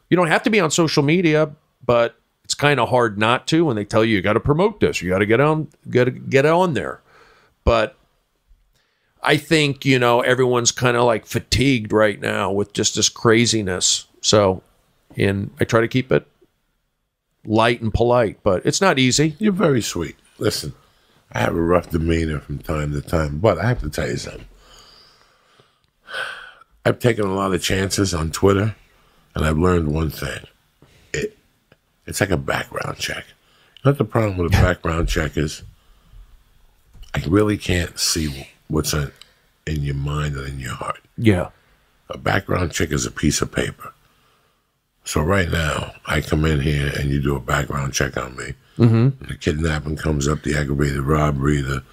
You don't have to be on social media, but it's kind of hard not to when they tell you got to promote this. You got to get on there. But I think, everyone's kind of like fatigued right now with just this craziness. So, I try to keep it light and polite, but it's not easy. You're very sweet. Listen, I have a rough demeanor from time to time, but I have to tell you something. I've taken a lot of chances on Twitter, and I've learned one thing. It's like a background check. You know what the problem with a background check is? I really can't see what's in your mind and in your heart. Yeah. A background check is a piece of paper. So right now, I come in here and you do a background check on me. Mm-hmm. The kidnapping comes up, the aggravated robbery, the,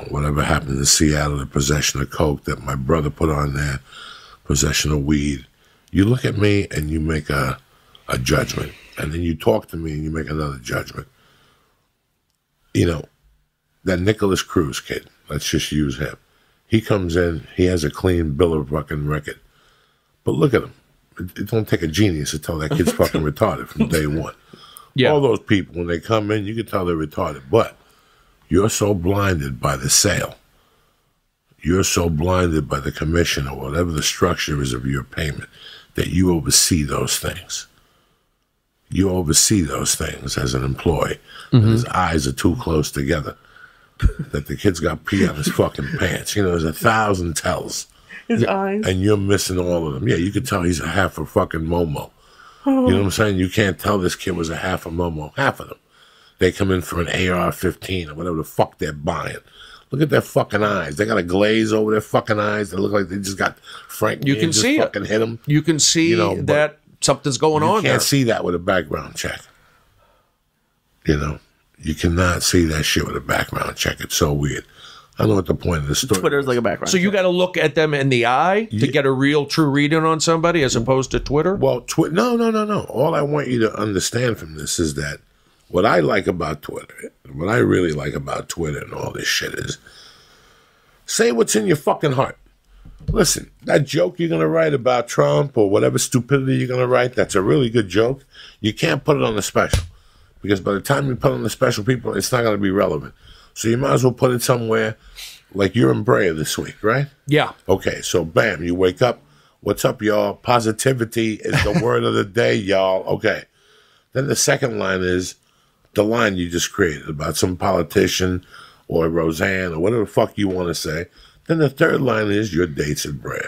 whatever happened in Seattle, the possession of coke that my brother put on there, possession of weed. You look at me and you make a judgment. And then you talk to me and you make another judgment. That Nicholas Cruz kid, let's just use him. He comes in, he has a clean bill of fucking record. But look at him. It don't take a genius to tell that kid's fucking retarded from day one. Yeah. All those people, when they come in, you can tell they're retarded. But you're so blinded by the sale. You're so blinded by the commission or whatever the structure is of your payment that you oversee those things. You oversee those things as an employee. Mm-hmm. His eyes are too close together. That the kid's got pee on his fucking pants. There's 1,000 tells. His eyes. And you're missing all of them. Yeah, you could tell he's a half a fucking Momo. Oh. You know what I'm saying? You can't tell this kid was a half a Momo. Half of them. They come in for an AR-15 or whatever the fuck they're buying. Look at their fucking eyes. They got a glaze over their fucking eyes. They look like they just got Frank. You can see it. Fucking hit them. You can see that something's going on there. You can't see that with a background check. You cannot see that shit with a background check. It's so weird. I don't know what the point of the story. Twitter's like a background. So you got to look at them in the eye to get a real, true reading on somebody, as opposed to Twitter. Well, no. All I want you to understand from this is that what I like about Twitter, what I really like about Twitter and all this shit is, say what's in your fucking heart. Listen, that joke you're gonna write about Trump or whatever stupidity you're gonna write, that's a really good joke. You can't put it on the special. Because by the time you put on the special, people, it's not going to be relevant. So you might as well put it somewhere like you're in Brea this week, right? Yeah. Okay, so bam, you wake up. What's up, y'all? Positivity is the word of the day, y'all. Okay. Then the second line is the line you just created about some politician or Roseanne or whatever the fuck you want to say. Then the third line is your dates at Brea.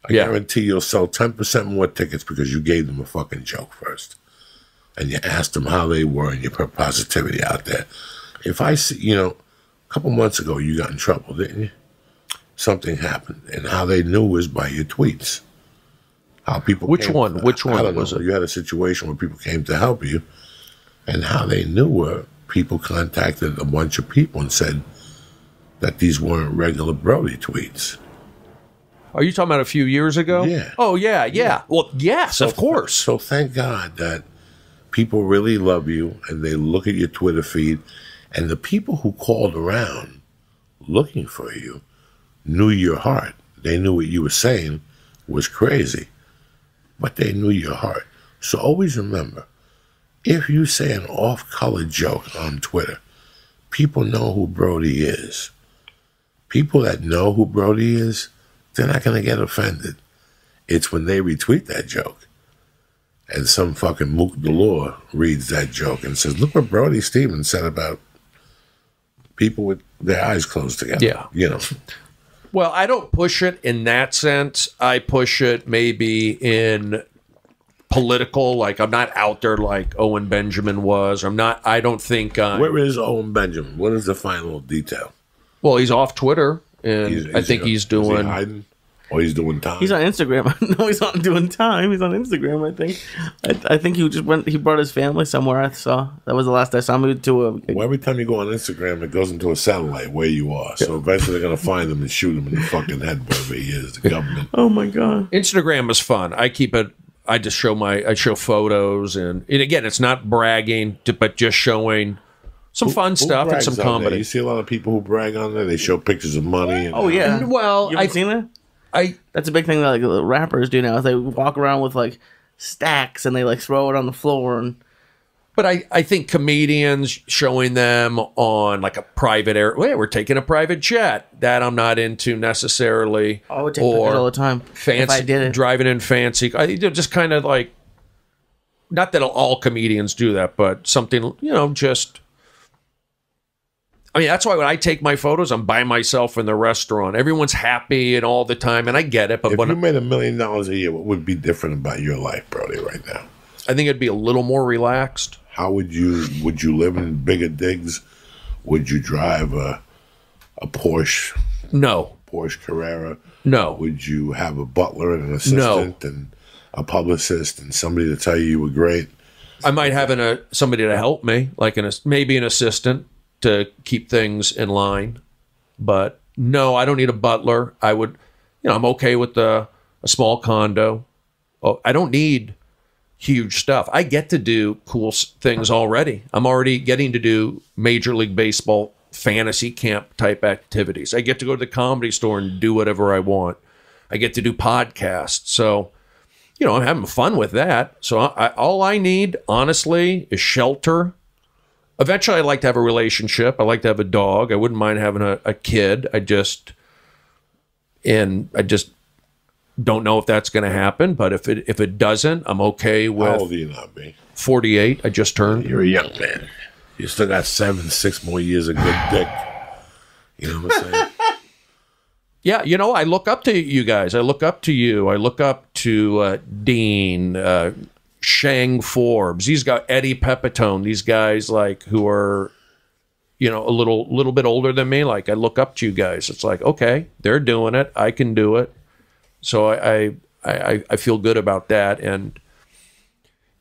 I guarantee you'll sell 10% more tickets because you gave them a fucking joke first. And you asked them how they were, and you put positivity out there. If I see, a couple months ago you got in trouble, didn't you? Something happened, and how they knew was by your tweets. How people Which one was it? You had a situation where people came to help you, and how they knew were people contacted a bunch of people and said that these weren't regular Brody tweets. Are you talking about a few years ago? Yeah. Oh, yeah. Well, yes, of course. So thank God that people really love you, and they look at your Twitter feed, and the people who called around looking for you knew your heart. They knew what you were saying was crazy, but they knew your heart. So always remember, if you say an off-color joke on Twitter, people know who Brody is. People that know who Brody is, they're not going to get offended. It's when they retweet that joke. And some fucking Mook Delore reads that joke and says, look what Brody Stevens said about people with their eyes closed together. Yeah. Well, I don't push it in that sense. I push it maybe in political, like I'm not out there like Owen Benjamin was. I don't think. Where is Owen Benjamin? What is the final detail? Well, he's off Twitter, and I think he's doing. Is he hiding? Or he's doing time? He's on Instagram. No, he's not doing time. He's on Instagram, I think. I think he brought his family somewhere, I saw. That was the last I saw him to a... Well, every time you go on Instagram, it goes into a satellite where you are. So eventually they're going to find him and shoot him in the fucking head wherever he is, the government. Oh, my God. Instagram is fun. I keep it... I just show photos, and again, it's not bragging, but just showing some fun stuff and some comedy. There? You see a lot of people who brag on there. They show pictures of money. And, yeah. Well, I've seen that. That's a big thing that like rappers do now. Is they walk around with like stacks and they like throw it on the floor. And But I think comedians showing them on like a private air, hey, we're taking a private jet, that I'm not into necessarily. I would take pictures all the time fancy, if I did it. driving in fancy, just kind of like, not that all comedians do that, but something, just. I mean, that's why when I take my photos, I'm by myself in the restaurant. Everyone's happy and all the time, and I get it. But if you made $1 million a year, what would be different about your life, Brody, right now? I think it'd be a little more relaxed. How would you live in bigger digs? Would you drive a Porsche? No. Porsche Carrera? No. Would you have a butler and an assistant and a publicist and somebody to tell you were great? I might have somebody to help me, like maybe an assistant to keep things in line. But no, I don't need a butler. I would, I'm okay with a small condo. Oh, I don't need huge stuff. I get to do cool things already. I'm already getting to do Major League Baseball fantasy camp type activities. I get to go to the Comedy Store and do whatever I want. I get to do podcasts. So, I'm having fun with that. So all I need, honestly, is shelter. Eventually, I'd like to have a relationship. I'd like to have a dog. I wouldn't mind having a kid. I just don't know if that's going to happen. But if it doesn't, I'm okay with. How old are you now, B? 48. I just turned. You're a young man. You still got 6 more years of good dick. You know what I'm saying? Yeah, I look up to you guys. I look up to you. I look up to Dean, Shang Forbes. These guys, Eddie Pepitone. These guys who are, a little bit older than me. Like I look up to you guys. It's like, okay, they're doing it. I can do it. So I feel good about that. And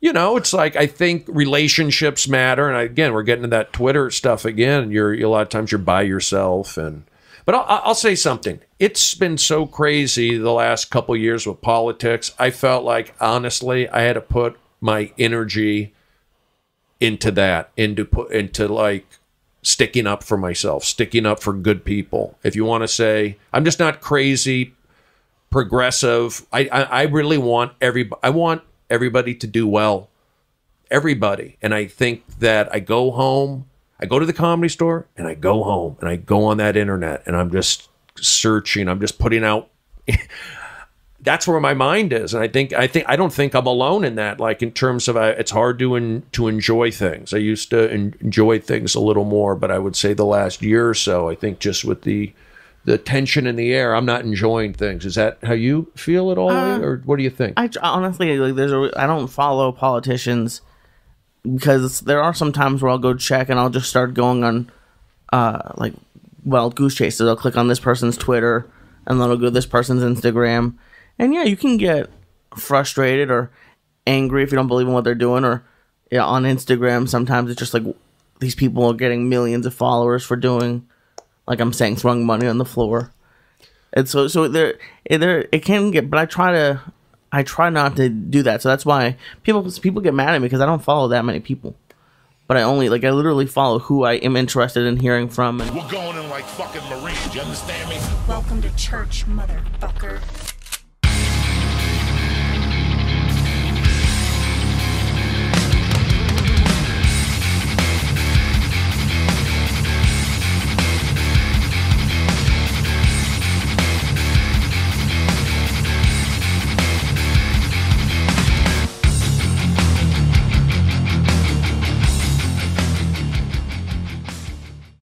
it's like I think relationships matter. And again, we're getting to that Twitter stuff again. A lot of times you're by yourself. But I'll say something. It's been so crazy the last couple years with politics. I felt like, honestly, I had to put my energy into that, into like sticking up for myself, sticking up for good people. If you want to say, I'm just not crazy, progressive. I really want everybody to do well. Everybody. And I think that I go home, I go to the Comedy Store, and I go home, and I go on that internet, and I'm just searching. I'm just putting out. That's where my mind is, and I don't think I'm alone in that. Like in terms of, it's hard to enjoy things. I used to enjoy things a little more, but I would say the last year or so, I think just with the tension in the air, I'm not enjoying things. Is that how you feel at all, or what do you think? I honestly, I don't follow politicians because there are some times where I'll go check and I'll just start going on wild goose chases. I'll click on this person's Twitter and then I'll go to this person's Instagram. And yeah, you can get frustrated or angry if you don't believe in what they're doing. Or on Instagram, sometimes it's just like these people are getting millions of followers for doing, like I'm saying, throwing money on the floor. And so it can get, but I try not to do that. So that's why people get mad at me because I don't follow that many people. But I literally follow who I am interested in hearing from. And we're going in like fucking Marines, you understand me? Welcome to church, motherfucker.